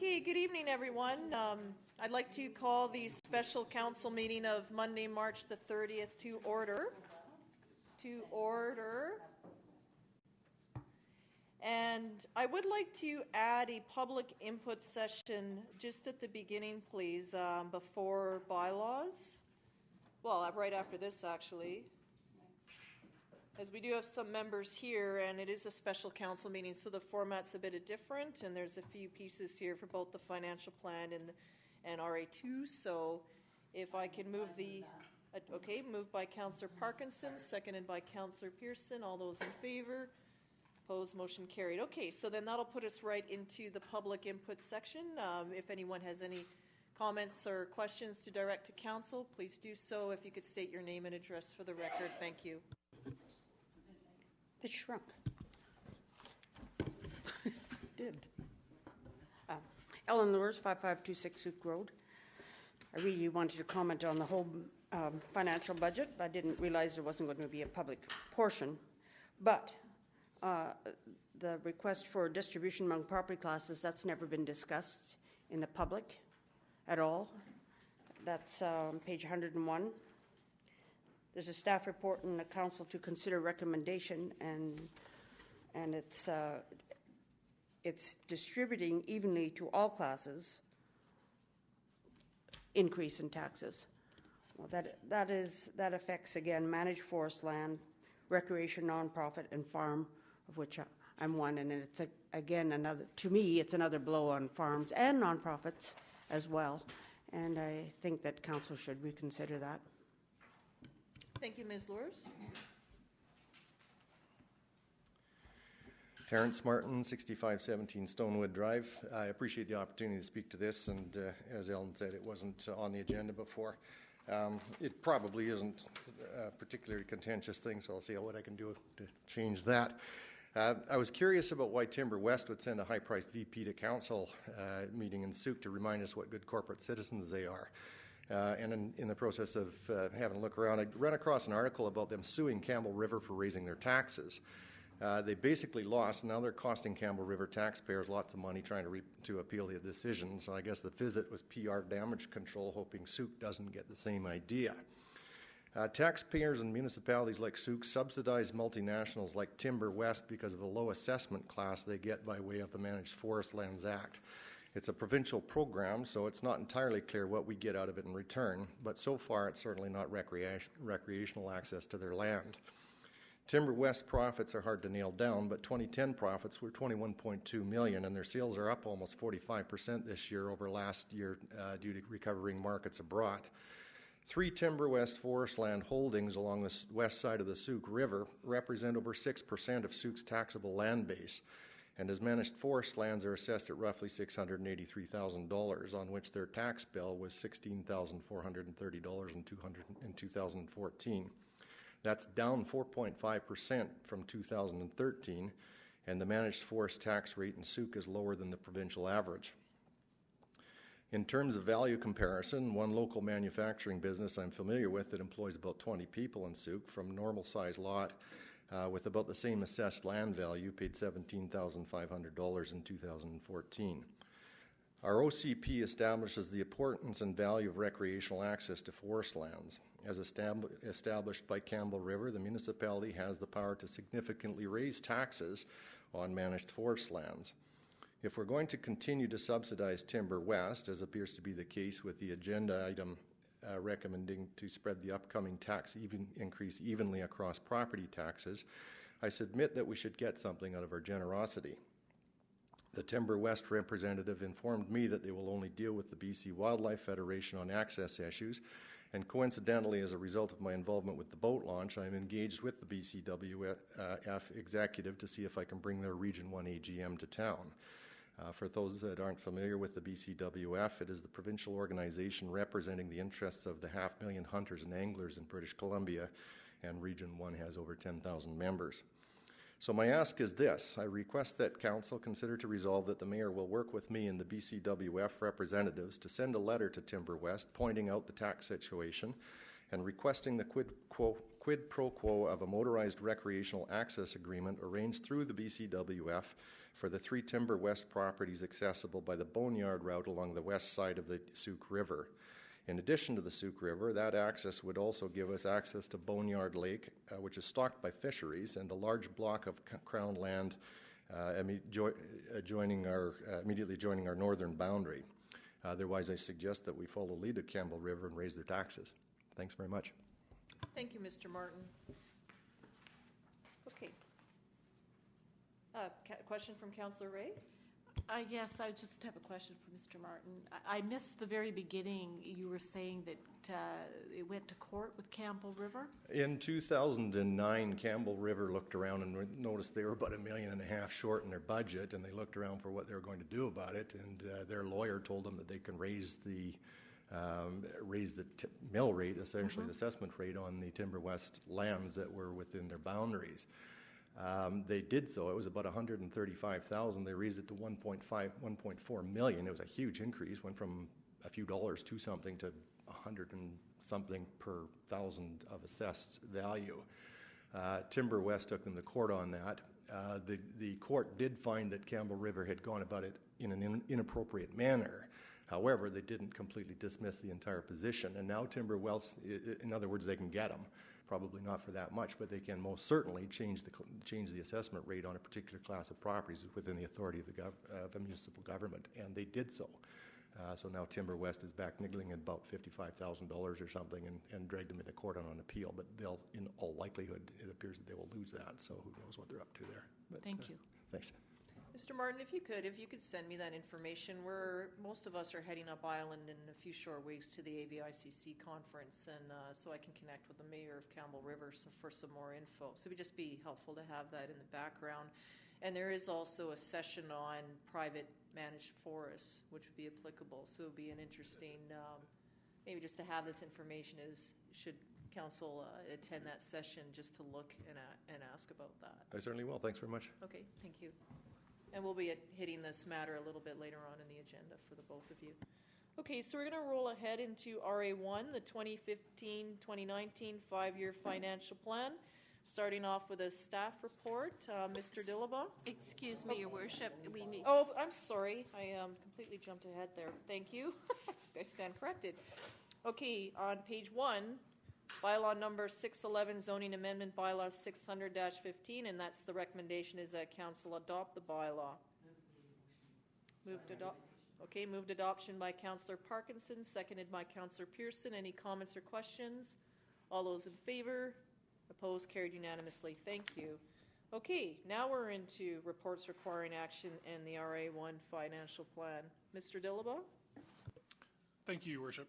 Okay, good evening, everyone. I'd like to call the special council meeting of Monday, March the 30th to order. And I would like to add a public input session just at the beginning, please, before bylaws. Well, right after this, actually. As we do have some members here, and it is a special council meeting, so the format's a bit different, and there's a few pieces here for both the financial plan and RA2. So if I can move moved by Councillor Parkinson, seconded by Councillor Pearson. All those in favor? Opposed? Motion carried. Okay, so then that'll put us right into the public input section. If anyone has any comments or questions to direct to council, please do so. If you could state your name and address for the record. Thank you. It shrunk. Did. Ellen Lures, 5526 Souk Road. I really wanted to comment on the whole financial budget. I didn't realize there wasn't going to be a public portion. But the request for distribution among property classes, that's never been discussed in the public at all. That's page 101. There's a staff report in the council to consider recommendation, and it's distributing evenly to all classes increase in taxes. Well, that affects again managed forest land, recreation, nonprofit, and farm, of which I'm one, and it's again another. To me, it's another blow on farms and nonprofits as well, and I think that council should reconsider that. Thank you, Ms. Lures. Terrence Martin, 6517 Stonewood Drive. I appreciate the opportunity to speak to this, and as Ellen said, it wasn't on the agenda before. It probably isn't a particularly contentious thing, so I'll see what I can do to change that. I was curious about why Timber West would send a high-priced VP to council meeting in Souk to remind us what good corporate citizens they are. And in the process of having a look around, I ran across an article about them suing Campbell River for raising their taxes. They basically lost, and now they're costing Campbell River taxpayers lots of money trying to appeal the decision. So I guess the visit was PR damage control, hoping Souk doesn't get the same idea. Taxpayers and municipalities like Souk subsidize multinationals like Timber West because of the low assessment class they get by way of the Managed Forest Lands Act. It's a provincial program, so it's not entirely clear what we get out of it in return, but so far it's certainly not recreational access to their land. Timber West profits are hard to nail down, but 2010 profits were $21.2 million, and their sales are up almost 45% this year over last year due to recovering markets abroad. 3 Timber West forest land holdings along the west side of the Souk River represent over 6% of Souk's taxable land base, and as managed forest lands are assessed at roughly $683,000, on which their tax bill was $16,430 in 2014. That's down 4.5% from 2013, and the managed forest tax rate in Souk is lower than the provincial average. In terms of value comparison, one local manufacturing business I'm familiar with that employs about 20 people in Souk from normal-sized lot with about the same assessed land value, paid $17,500 in 2014. Our OCP establishes the importance and value of recreational access to forest lands. As established by Campbell River, the municipality has the power to significantly raise taxes on managed forest lands. If we're going to continue to subsidize Timber West, as appears to be the case with the agenda item recommending to spread the upcoming tax increase evenly across property taxes, I submit that we should get something out of our generosity. The Timber West representative informed me that they will only deal with the BC Wildlife Federation on access issues, and coincidentally, as a result of my involvement with the boat launch, I'm engaged with the BCWF executive to see if I can bring their Region 1 AGM to town. For those that aren't familiar with the BCWF, it is the provincial organization representing the interests of the 500,000 hunters and anglers in British Columbia, and Region 1 has over 10,000 members. So my ask is this. I request that Council consider to resolve that the Mayor will work with me and the BCWF representatives to send a letter to Timber West pointing out the tax situation and requesting the quid pro quo of a motorized recreational access agreement arranged through the BCWF for the 3 Timber West properties accessible by the Boneyard route along the west side of the Souk River. In addition to the Souk River, that access would also give us access to Boneyard Lake, which is stocked by fisheries, and a large block of Crown land immediately joining our northern boundary. Otherwise, I suggest that we follow the lead of Campbell River and raise their taxes. Thanks very much. Thank you, Mr. Martin. Okay. Question from Councillor Ray? Yes, I just have a question for Mr. Martin. I missed the very beginning. You were saying that it went to court with Campbell River? In 2009, Campbell River looked around and noticed they were about $1.5 million short in their budget, and they looked around for what they were going to do about it, and their lawyer told them that they can raise the mill rate, essentially the assessment rate on the Timber West lands that were within their boundaries. They did so. It was about $135,000. They raised it to $1.4 million. It was a huge increase. Went from a few dollars to something to $100 and something per thousand of assessed value. Timber West took them to court on that. The court did find that Campbell River had gone about it in an inappropriate manner. However, they didn't completely dismiss the entire position. And now Timber West, in other words, they can get them. Probably not for that much, but they can most certainly change the assessment rate on a particular class of properties within the authority of a municipal government, and they did so. So now Timber West is back niggling at about $55,000 or something, and dragged them into court on an appeal. But they'll, in all likelihood, it appears that they will lose that. So who knows what they're up to there? But, Thank you. Thanks. Mr. Martin, if you could send me that information. Most of us are heading up island in a few short weeks to the AVICC conference, and so I can connect with the mayor of Campbell River for some more info. So it would just be helpful to have that in the background. And there is also a session on private managed forests, which would be applicable. So it would be an interesting, maybe just to have this information should council attend that session just to look and ask about that. I certainly will. Thanks very much. Okay, thank you. And we'll be hitting this matter a little bit later on in the agenda for the both of you. Okay, so we're going to roll ahead into RA1, the 2015-2019 5-year financial plan. Starting off with a staff report, Mr. Dillabaugh. Excuse me, Your Worship. We need. Oh, I'm sorry. I completely jumped ahead there. Thank you. I stand corrected. Okay, on page 1, bylaw number 611, zoning amendment bylaw 600-15, and that's the recommendation is that council adopt the bylaw. Moved adoption by Councillor Parkinson, seconded by Councillor Pearson. Any comments or questions? All those in favor? Opposed? Carried unanimously. Thank you. Okay, now we're into reports requiring action and the RA1 financial plan. Mr. Dillabaugh? Thank you, Your Worship.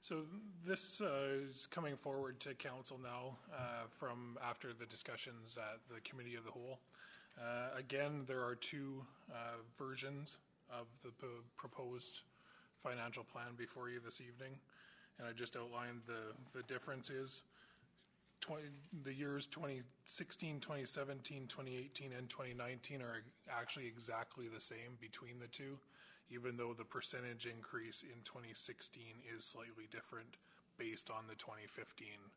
So this is coming forward to council now from after the discussions at the Committee of the Whole. Again, there are two versions of the proposed financial plan before you this evening, and I just outlined the differences. The years 2016, 2017, 2018, and 2019 are actually exactly the same between the two, even though the percentage increase in 2016 is slightly different based on the 2015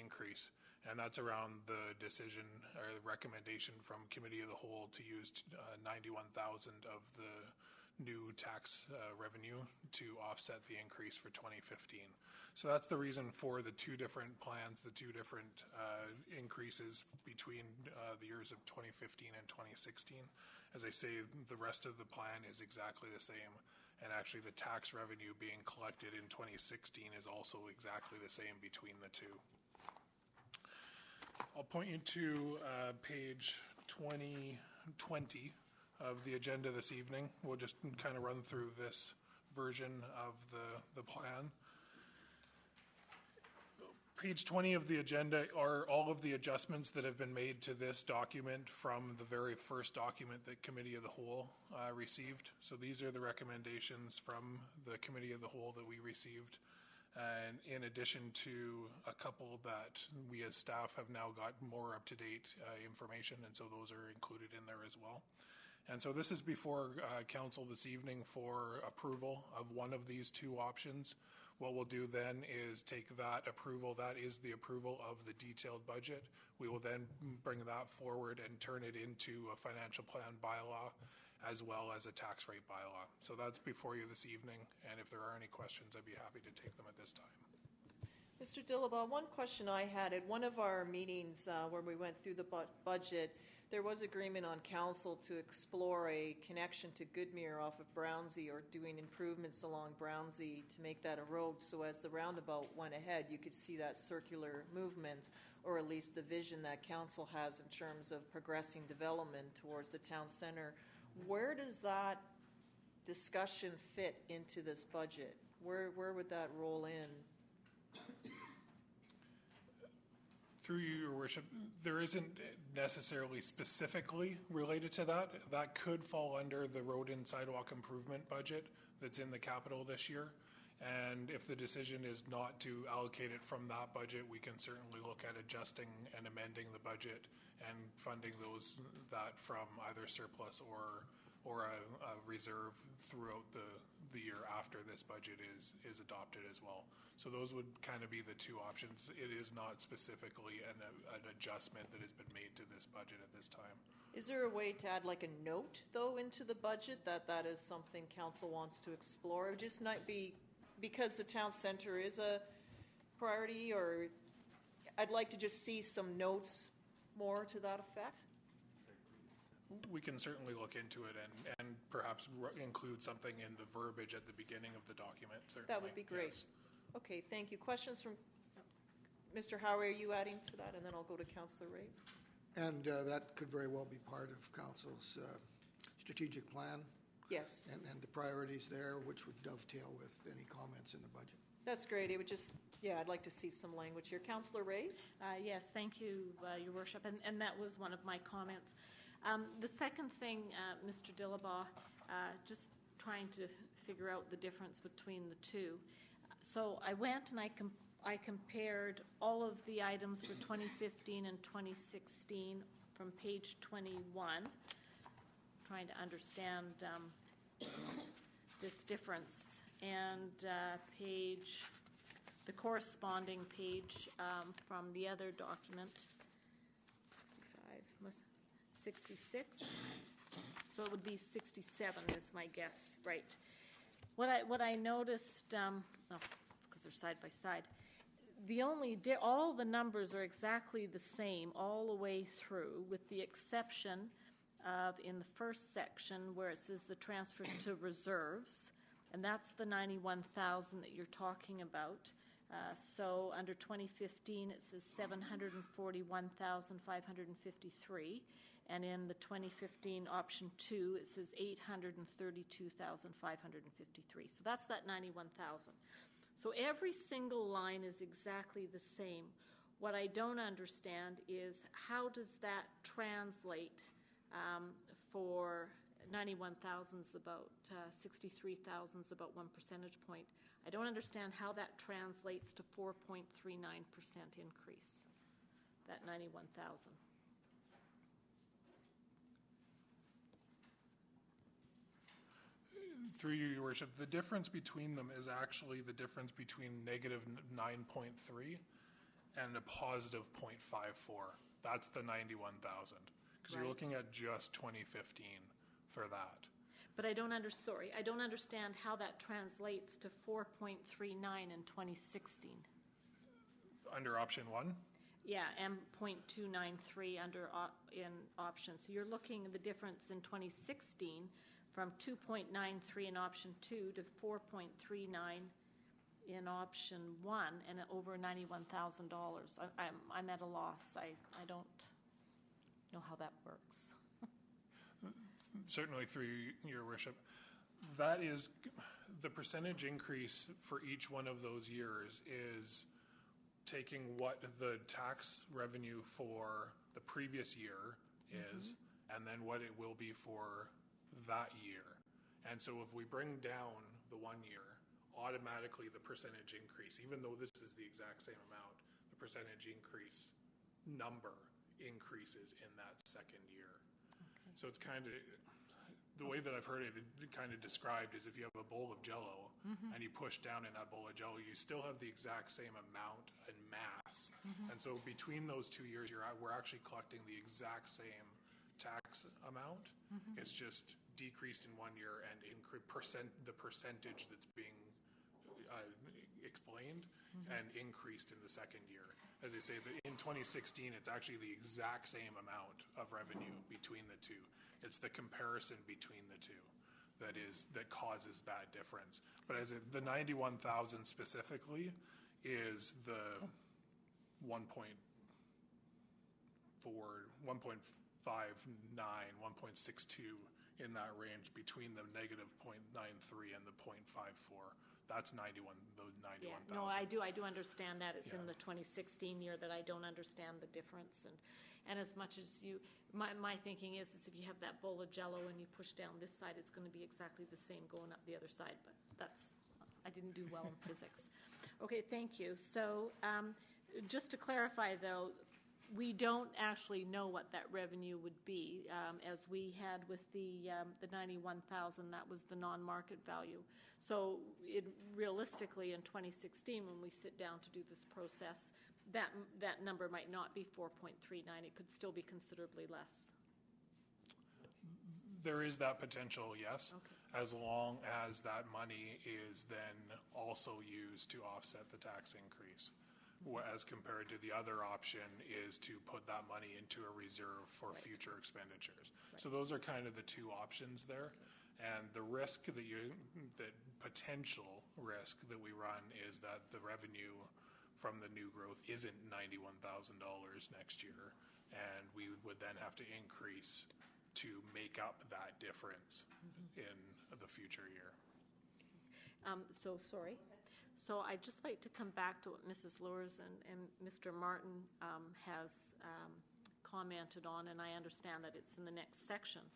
increase. And that's around the decision or the recommendation from Committee of the Whole to use 91,000 of the new tax revenue to offset the increase for 2015. So that's the reason for the two different plans, the two different increases between the years of 2015 and 2016. As I say, the rest of the plan is exactly the same, and actually the tax revenue being collected in 2016 is also exactly the same between the two. I'll point you to page 2020 of the agenda this evening. We'll just kind of run through this version of the plan. Page 20 of the agenda are all of the adjustments that have been made to this document from the very first document that Committee of the Whole received. So these are the recommendations from the Committee of the Whole that we received. And in addition to a couple that we as staff have now got more up-to-date information, and so those are included in there as well. And so this is before council this evening for approval of one of these two options, What we'll do then is take that approval, that is the approval of the detailed budget. We will then bring that forward and turn it into a financial plan bylaw as well as a tax rate bylaw. So that's before you this evening, and if there are any questions, I'd be happy to take them at this time. Mr. Dillabaugh, one question I had at one of our meetings where we went through the budget, there was agreement on council to explore a connection to Goodmere off of Brownsea, or doing improvements along Brownsea to make that a road, so as the roundabout went ahead, you could see that circular movement, or at least the vision that council has in terms of progressing development towards the town center. Where does that discussion fit into this budget? Where would that roll in? Through you, Your Worship, there isn't necessarily specifically related to that. That could fall under the road and sidewalk improvement budget that's in the capital this year. And if the decision is not to allocate it from that budget, we can certainly look at adjusting and amending the budget and funding that from either surplus or a reserve throughout the year after this budget is adopted as well. So those would kind of be the two options. It is not specifically an adjustment that has been made to this budget at this time. Is there a way to add like a note, though, into the budget that is something council wants to explore? It would just not be because the town center is a priority, or I'd like to just see some notes more to that effect. We can certainly look into it and perhaps include something in the verbiage at the beginning of the document, certainly. That would be great. Yes. Okay, thank you. Questions from Mr. Howe, are you adding to that? And then I'll go to Councillor Ray. And that could very well be part of council's strategic plan Yes, and the priorities there, which would dovetail with any comments in the budget. that's great. It would just, yeah, I'd like to see some language here. Councillor Ray? Yes, thank you, Your Worship, and that was one of my comments. The second thing, Mr. Dillabaugh, just trying to figure out the difference between the two. So I went and I compared all of the items for 2015 and 2016 from page 21, trying to understand this difference, and the corresponding page from the other document, 66, so it would be 67 is my guess, right? What I noticed, it's because they're side by side. All the numbers are exactly the same all the way through, with the exception of in the first section where it says the transfers to reserves, and that's the 91,000 that you're talking about. So under 2015 it says 741,553, and in the 2015 option 2 it says 832,553. So that's that 91,000. So every single line is exactly the same. What I don't understand is how does that translate for 91,000 is about 63,000 is about 1 percentage point. I don't understand how that translates to 4.39% increase, that 91,000. Through you, Your Worship, the difference between them is actually the difference between negative 9.3 and a positive 0.54. That's the 91,000. Because you're looking at just 2015 for that. But I don't understand how that translates to 4.39 in 2016. Under option 1? Yeah, and 0.293 in option. So you're looking at the difference in 2016 from 2.93 in option 2 to 4.39 in option 1, and over $91,000. I'm at a loss. I don't know how that works. Certainly, through Your Worship. That is, the percentage increase for each one of those years is taking what the tax revenue for the previous year is, and then what it will be for that year. And so if we bring down the 1 year, automatically the percentage increase, even though this is the exact same amount, the percentage increase number increases in that second year. Okay. So it's kind of, the way that I've heard it kind of described is if you have a bowl of Jell-O and you push down in that bowl of Jell-O, you still have the exact same amount and mass. And so between those 2 years, we're actually collecting the exact same tax amount. It's just decreased in 1 year and the percentage that's being explained and increased in the second year. As I say, in 2016, it's actually the exact same amount of revenue between the two. It's the comparison between the two that causes that difference. But the 91,000 specifically is the 1.4, 1.59, 1.62 in that range between the negative 0.93 and the 0.54. That's 91,000. Yeah, no, I do understand that. It's in the 2016 year that I don't understand the difference. And as much as my thinking is if you have that bowl of Jell-O and you push down this side, it's going to be exactly the same going up the other side. But I didn't do well in physics. Okay, thank you. So just to clarify, though, we don't actually know what that revenue would be. As we had with the 91,000, that was the non-market value. So realistically, in 2016, when we sit down to do this process, that number might not be 4.39. It could still be considerably less. There is that potential, yes, Okay. as long as that money is then also used to offset the tax increase. As compared to the other option is to put that money into a reserve for future expenditures. Right. So those are kind of the two options there. And the risk that potential risk that we run is that the revenue from the new growth isn't $91,000 next year. And we would then have to increase to make up that difference in the future year. Sorry. So I'd just like to come back to what Mrs. Lures and Mr. Martin has commented on, and I understand that it's in the next section.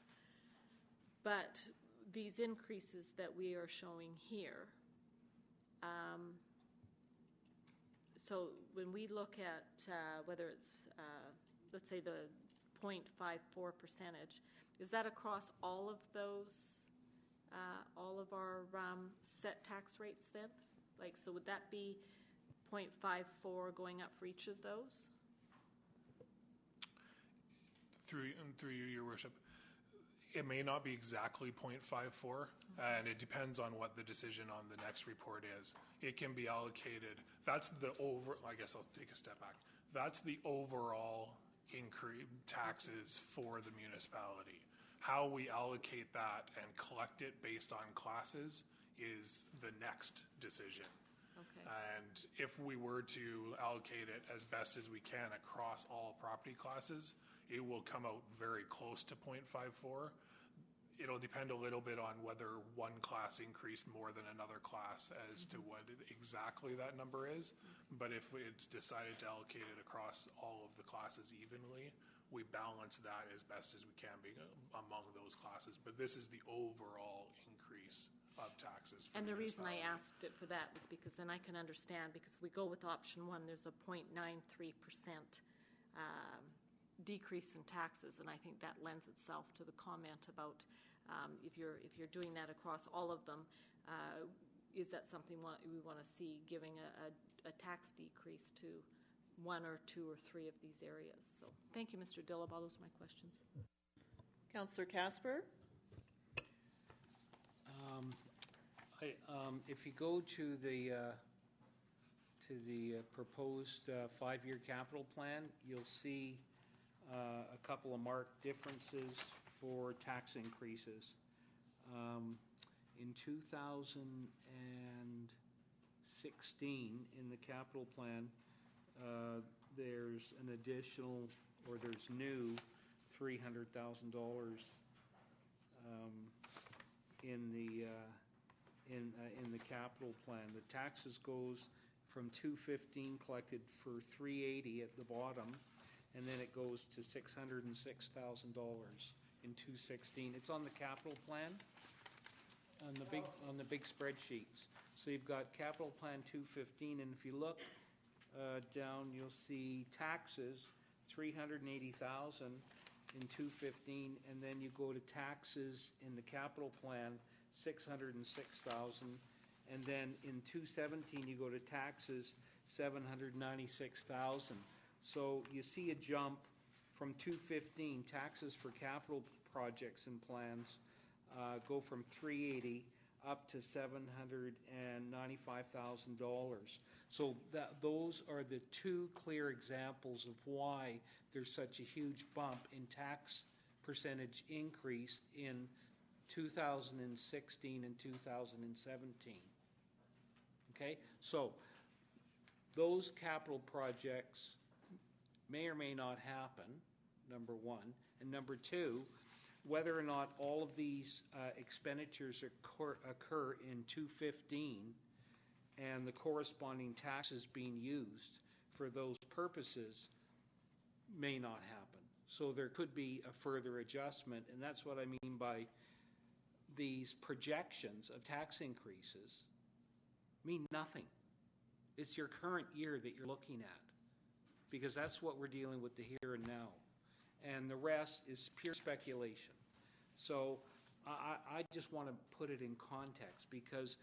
But these increases that we are showing here, so when we look at whether it's, let's say, the 0.54%, is that across all of those, all of our set tax rates then? Like, so would that be 0.54 going up for each of those? Through you, Your Worship, it may not be exactly 0.54, and it depends on what the decision on the next report is. It can be allocated. That's the I guess I'll take a step back. That's the overall increase taxes for the municipality. How we allocate that and collect it based on classes is the next decision. Okay. And if we were to allocate it as best as we can across all property classes, it will come out very close to 0.54. It'll depend a little bit on whether one class increased more than another class as to what exactly that number is. But if it's decided to allocate it across all of the classes evenly, we balance that as best as we can be among those classes. But this is the overall increase of taxes. And the reason I asked it for that was because then I can understand, because if we go with option one, there's a 0.93% decrease in taxes, and I think that lends itself to the comment about if you're doing that across all of them, is that something we want to see giving a tax decrease to one or two or three of these areas? So thank you, Mr. Dillabaugh. Those are my questions. Councillor Casper? If you go to the proposed 5-year capital plan, you'll see a couple of marked differences for tax increases. In 2016, in the capital plan, there's an additional, or there's new, $300,000 in the capital plan. The taxes goes from $215 collected for $380 at the bottom, and then it goes to $606,000 in 2016. It's on the capital plan on the big spreadsheets. So you've got capital plan 215, and if you look down, you'll see taxes $380,000, in 215, and then you go to taxes in the capital plan, 606,000, and then in 217, you go to taxes, 796,000. So you see a jump from 215, taxes for capital projects and plans go from 380 up to $795,000. So those are the two clear examples of why there's such a huge bump in tax percentage increase in 2016 and 2017. Okay, so those capital projects may or may not happen, number one. And number two, whether or not all of these expenditures occur in 215 and the corresponding taxes being used for those purposes may not happen. So there could be a further adjustment, and that's what I mean by these projections of tax increases mean nothing. It's your current year that you're looking at, because that's what we're dealing with, the here and now. And the rest is pure speculation. So I just want to put it in context, because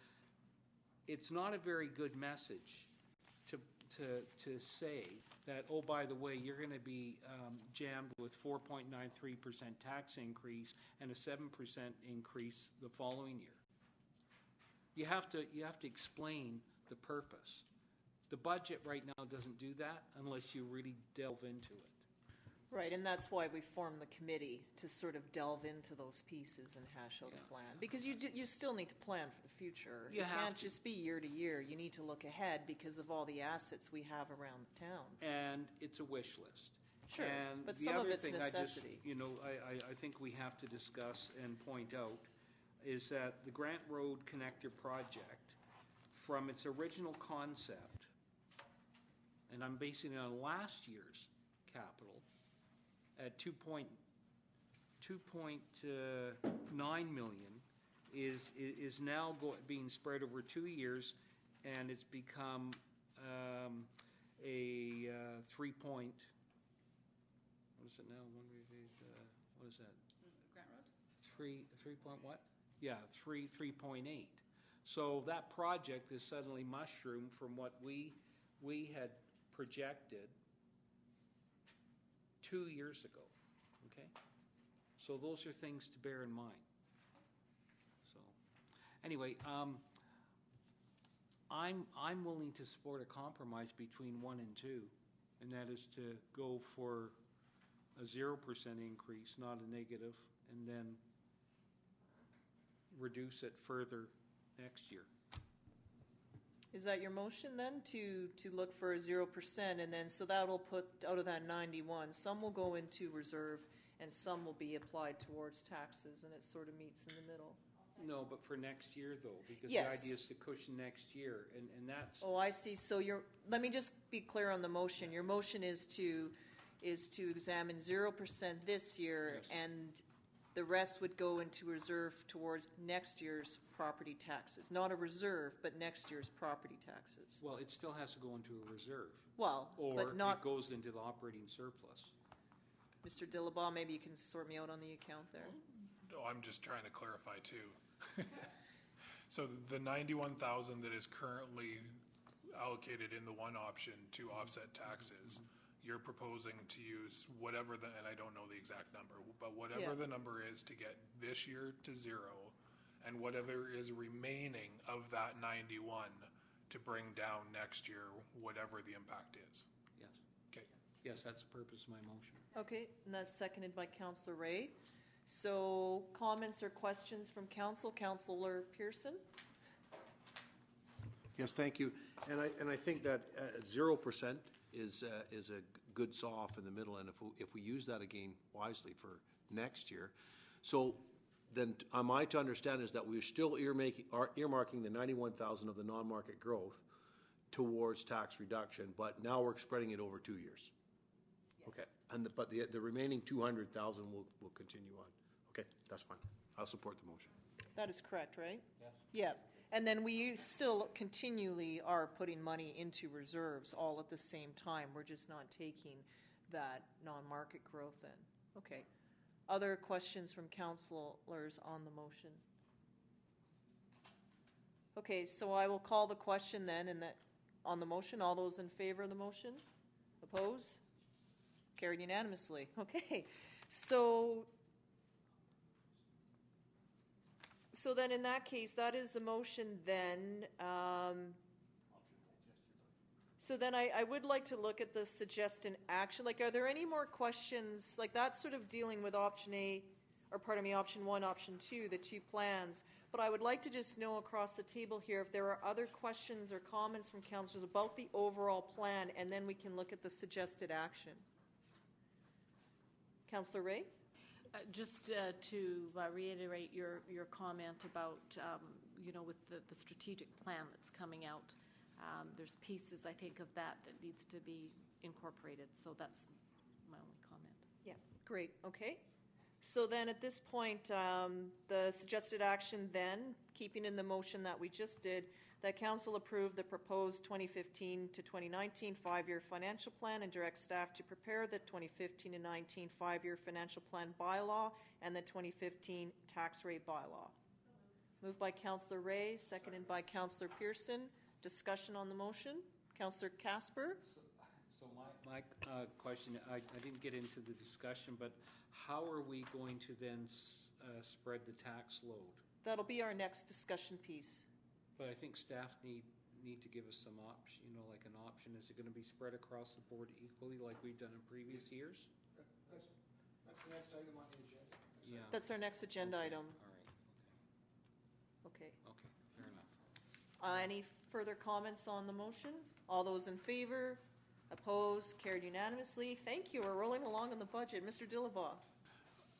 it's not a very good message to say that, oh, by the way, you're going to be jammed with 4.93% tax increase and a 7% increase the following year. You have to explain the purpose. The budget right now doesn't do that unless you really delve into it. Right, and that's why we formed the committee, to sort of delve into those pieces and hash out a plan. Because you still need to plan for the future. You It have can't to. just be year to year. You need to look ahead because of all the assets we have around the town. And it's a wish list. Sure, And but the some of other it's thing necessity. I think we have to discuss and point out is that the Grant Road Connector project, from its original concept, and I'm basing it on last year's capital, at 2.9 million, is now being spread over 2 years, and it's become a 3 point. What is it now? What is that? Grant Road? 3 point what? Yeah, 3.8. So that project is suddenly mushroomed from what we had projected 2 years ago. Okay, so those are things to bear in mind. So, anyway, I'm willing to support a compromise between 1 and 2, and that is to go for a 0% increase, not a negative, and then reduce it further next year. Is that your motion then, to look for a 0%, and then, so that'll put, out of that 91, some will go into reserve and some will be applied towards taxes, and it sort of meets in the middle? No, but for next year though, because Yes. the idea is to cushion next year, and that's, Oh, I see. So let me just be clear on the motion. Your motion is to examine 0% this year, Yes. and the rest would go into reserve towards next year's property taxes. Not a reserve, but next year's property taxes. well, it still has to go into a reserve. Well, Or but it not, goes into the operating surplus. Mr. Dillabaugh, maybe you can sort me out on the account there. Oh, I'm just trying to clarify too. So the 91,000 that is currently allocated in the one option to offset taxes, you're proposing to use whatever and I don't know the exact number, but whatever Yeah. the number is to get this year to 0, and whatever is remaining of that 91 to bring down next year, whatever the impact is. Yes, Okay. yes, that's the purpose of my motion. Okay, and that's seconded by Councillor Ray. So comments or questions from council? Councillor Pearson? Yes, thank you. And I think that 0% is a good saw-off in the middle, and if we use that again wisely for next year. So then am I to understand is that we're still earmarking the 91,000 of the non-market growth towards tax reduction, but now we're spreading it over 2 years? Yes. Okay, but the remaining 200,000 will continue on. Okay, that's fine. I'll support the motion. That is correct, right? Yes. Yeah, and then we still continually are putting money into reserves all at the same time. We're just not taking that non-market growth in. Okay. other questions from councilors on the motion? Okay, so I will call the question then, and that, on the motion, all those in favor of the motion? Oppose? Carried unanimously. Okay, so then in that case, that is the motion then. So then I would like to look at the suggested action. Like, are there any more questions? Like, that's sort of dealing with option A, or pardon me, option 1, option 2, the two plans. But I would like to just know across the table here if there are other questions or comments from councillors about the overall plan, and then we can look at the suggested action. Councillor Ray? Just to reiterate your comment about, with the strategic plan that's coming out, there's pieces, I think, of that needs to be incorporated. So that's my only comment. Yeah, great, okay. So then at this point, the suggested action then, keeping in the motion that we just did, that council approve the proposed 2015 to 2019 5-year financial plan and direct staff to prepare the 2015 to 19 5-year financial plan bylaw and the 2015 tax rate bylaw. Moved by Councillor Ray, seconded by Councillor Pearson. Discussion on the motion. Councillor Casper? So my question, I didn't get into the discussion, but how are we going to then spread the tax load? That'll be our next discussion piece. But I think staff need to give us some option, like an option. Is it going to be spread across the board equally like we've done in previous years? That's the next item on the agenda. Yeah. That's our next agenda item. All right, Okay. okay, fair enough. Any further comments on the motion? All those in favor? Opposed? Carried unanimously. Thank you. We're rolling along on the budget. Mr. Dillabaugh.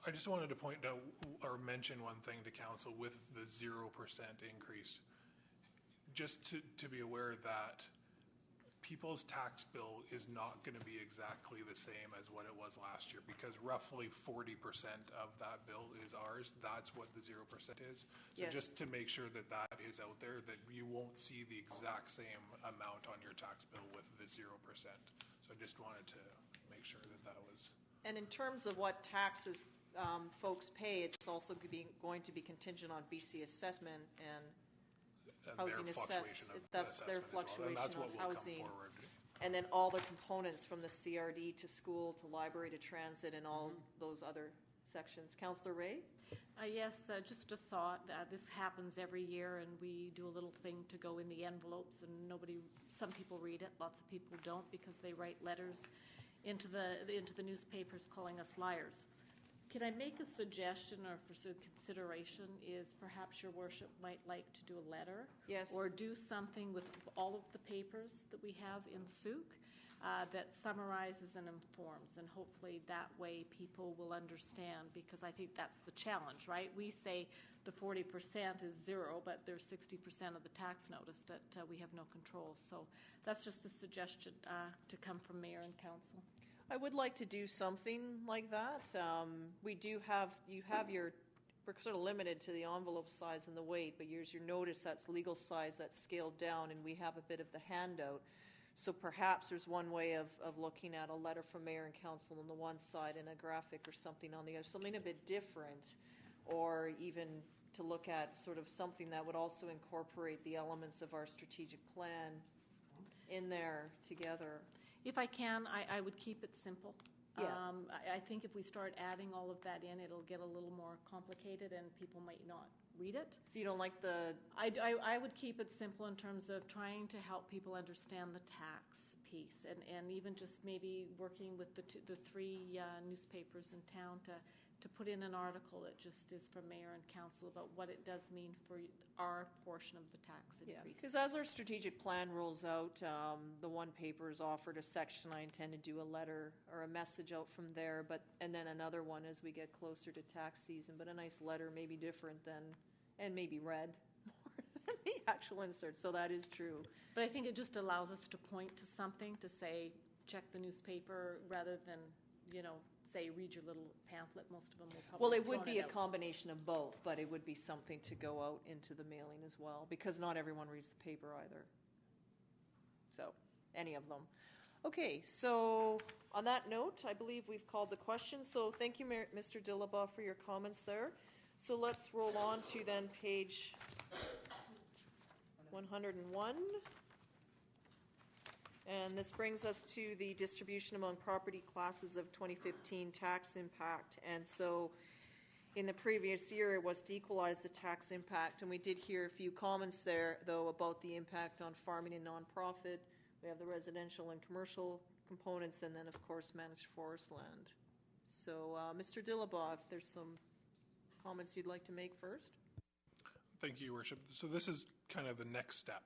I just wanted to point out or mention one thing to council with the 0% increase. Just to be aware that people's tax bill is not going to be exactly the same as what it was last year, because roughly 40% of that bill is ours. That's what the 0% is. So Yes. just to make sure that that is out there, that you won't see the exact same amount on your tax bill with the 0%. So I just wanted to make sure that that was. And in terms of what taxes folks pay, it's also going to be contingent on BC assessment and housing their fluctuation of that's their assessment as well. fluctuation And that's what on will come housing. forward. And then all the components from the CRD to school to library to transit and all those other sections. Councillor Ray? Yes, just a thought. This happens every year, and we do a little thing to go in the envelopes, and some people read it, lots of people don't, because they write letters into the newspapers calling us liars. Can I make a suggestion, or for some consideration, is perhaps your worship might like to do a letter? Yes. Or do something with all of the papers that we have in Souk that summarizes and informs, and hopefully that way people will understand, because I think that's the challenge, right? We say the 40% is 0, but there's 60% of the tax notice that we have no control. So that's just a suggestion to come from mayor and council. I would like to do something like that. You have your, we're sort of limited to the envelope size and the weight, but here's your notice, that's legal size, that's scaled down, and we have a bit of the handout. So perhaps there's one way of looking at a letter from mayor and council on the one side and a graphic or something on the other, something a bit different, or even to look at sort of something that would also incorporate the elements of our strategic plan in there together. If I can, I would keep it simple. Yeah. I think if we start adding all of that in, it'll get a little more complicated and people might not read it. So you don't like the... I would keep it simple in terms of trying to help people understand the tax piece, and even just maybe working with the three newspapers in town to put in an article that just is from mayor and council about what it does mean for our portion of the tax increase. Yeah, because as our strategic plan rolls out, the one paper is offered a section. I intend to do a letter or a message out from there, and then another one as we get closer to tax season, but a nice letter, maybe different than, and maybe read more than the actual insert, so that is true. But I think it just allows us to point to something, to say, check the newspaper, rather than, say, read your little pamphlet. Most of them will probably Well, it would thrown be a out. combination of both, but it would be something to go out into the mailing as well, because not everyone reads the paper either. So, any of them. Okay, so on that note, I believe we've called the question. So thank you, Mr. Dillabaugh, for your comments there. So let's roll on to then page 101. And this brings us to the distribution among property classes of 2015 tax impact. And so in the previous year, it was to equalize the tax impact. And we did hear a few comments there, though, about the impact on farming and nonprofit. We have the residential and commercial components, and then, of course, managed forest land. So, Mr. Dillabaugh, if there's some comments you'd like to make first. Thank you, Your Worship. So this is kind of the next step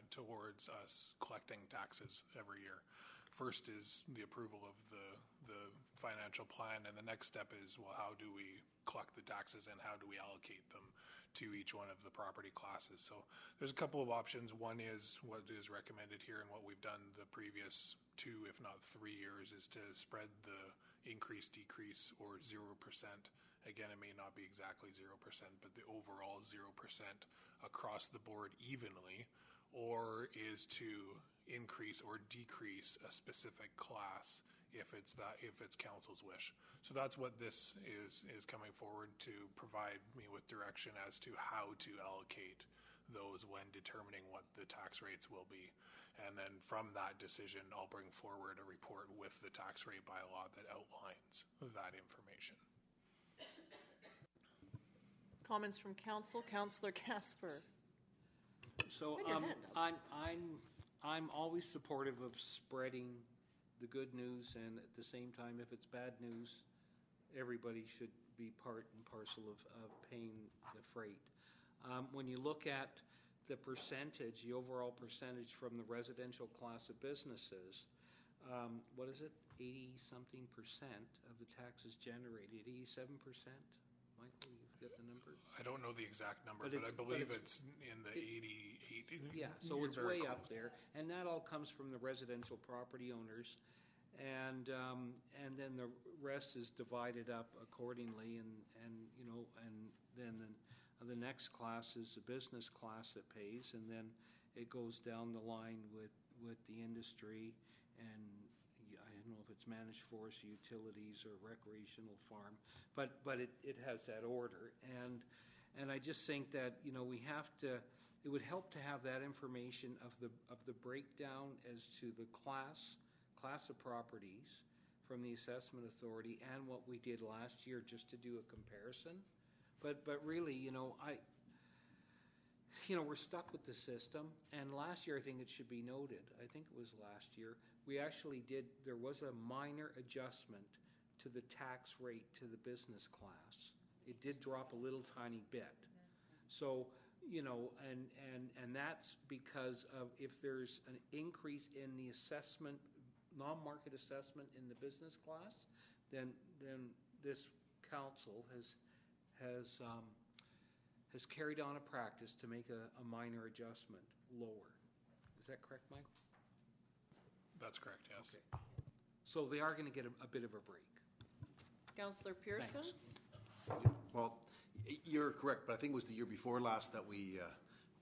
towards us collecting taxes every year. First is the approval of the financial plan, and the next step is, well, how do we collect the taxes and how do we allocate them to each one of the property classes? So there's a couple of options. One is what is recommended here and what we've done the previous 2, if not 3 years, is to spread the increase, decrease, or 0%. Again, it may not be exactly 0%, but the overall 0% across the board evenly, or is to increase or decrease a specific class if it's council's wish. So that's what this is coming forward to provide me with direction as to how to allocate those when determining what the tax rates will be. And then from that decision, I'll bring forward a report with the tax rate bylaw that outlines that information. Comments from council. Councillor Casper. So Put your hand up. I'm always supportive of spreading the good news, and at the same time, if it's bad news, everybody should be part and parcel of paying the freight. When you look at the percentage, the overall percentage from the residential class of businesses, what is it? 80-something% of the taxes generated. 87%. Michael, you've got the number? I don't know the exact number, but I believe it's in the 88. Yeah, so it's way up there, and that all comes from the residential property owners, and then the rest is divided up accordingly, and then the next class is the business class that pays, and then it goes down the line with the industry, and I don't know if it's managed forest, utilities, or recreational farm, but it has that order, and I just think that we have to. It would help to have that information of the breakdown as to the class of properties from the assessment authority and what we did last year, just to do a comparison. But really, we're stuck with the system. And last year, I think it should be noted, I think it was last year, we actually there was a minor adjustment to the tax rate to the business class. It did drop a little tiny bit. So, and that's because of if there's an increase in the assessment, non-market assessment in the business class, then this council has carried on a practice to make a minor adjustment lower. Is that correct, Michael? That's correct, yes. Okay. So they are going to get a bit of a break. Councillor Pearson. Thanks. Well, you're correct, but I think it was the year before last that we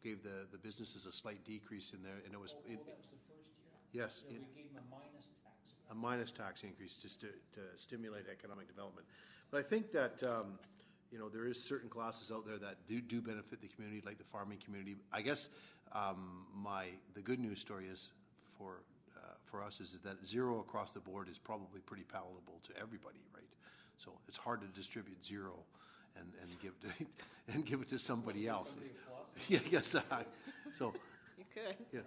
gave the businesses a slight decrease in there, and it was. That was the first year? Yes. We gave them a minus tax. A minus tax increase just to stimulate economic development. But I think that, there is certain classes out there that do benefit the community, like the farming community. I guess the good news story is for us is that 0 across the board is probably pretty palatable to everybody, right? So it's hard to distribute 0 and give it to somebody else. Yeah, yes. So You could. yeah,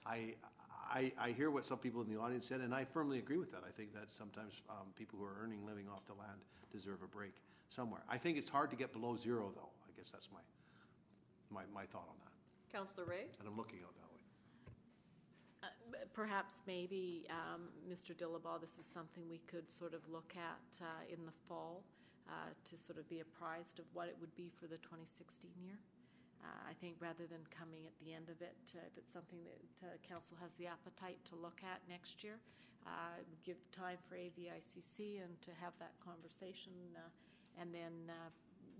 I hear what some people in the audience said, and I firmly agree with that. I think that sometimes people who are earning living off the land deserve a break somewhere. I think it's hard to get below 0, though. I guess that's my thought on that. Councillor Ray. And I'm looking out that way. Perhaps maybe, Mr. Dillabaugh, this is something we could sort of look at in the fall to sort of be apprised of what it would be for the 2016 year. I think rather than coming at the end of it, if it's something that council has the appetite to look at next year, give time for AVICC and to have that conversation and then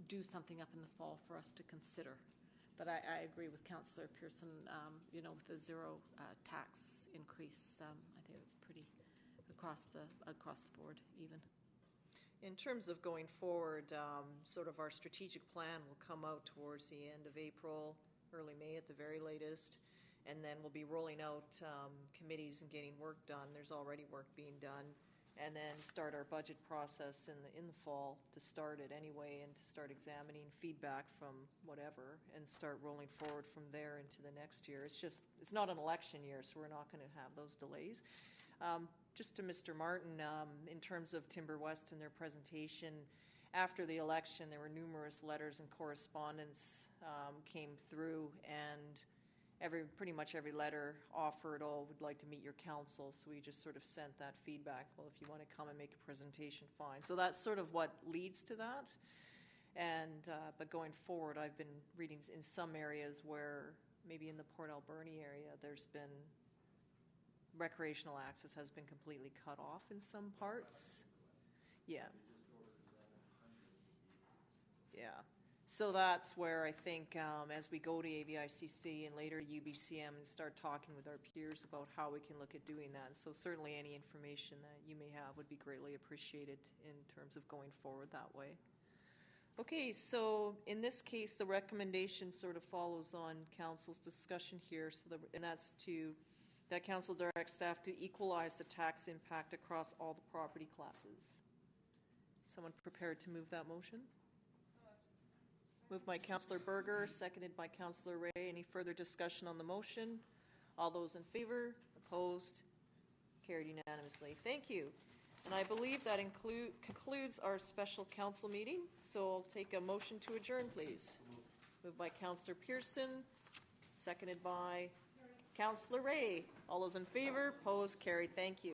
do something up in the fall for us to consider. But I agree with Councillor Pearson, you know, with the zero tax increase, I think it's pretty across the board even. In terms of going forward, sort of our strategic plan will come out towards the end of April, early May at the very latest, and then we'll be rolling out committees and getting work done. There's already work being done, and then start our budget process in the fall to start it anyway, and to start examining feedback from whatever, and start rolling forward from there into the next year. It's not an election year, so we're not going to have those delays. Just to Mr. Martin, in terms of Timber West and their presentation, after the election, there were numerous letters and correspondence came through, and pretty much every letter offered, would like to meet your council, so we just sort of sent that feedback. Well, if you want to come and make a presentation, fine. So that's sort of what leads to that. And but going forward, I've been reading in some areas where maybe in the Port Alberni area, there's been recreational access has been completely cut off in some parts. Yeah. Yeah. So that's where I think as we go to AVICC and later UBCM and start talking with our peers about how we can look at doing that. So certainly any information that you may have would be greatly appreciated in terms of going forward that way. Okay, so in this case, the recommendation sort of follows on council's discussion here, and that's that council directs staff to equalize the tax impact across all the property classes. Someone prepared to move that motion? Moved by Councillor Berger, seconded by Councillor Ray. Any further discussion on the motion? All those in favor? Opposed? Carried unanimously. Thank you. And I believe that concludes our special council meeting. So I'll take a motion to adjourn, please. Moved by Councillor Pearson, seconded by Councillor Ray. All those in favor? Opposed? Carried. Thank you.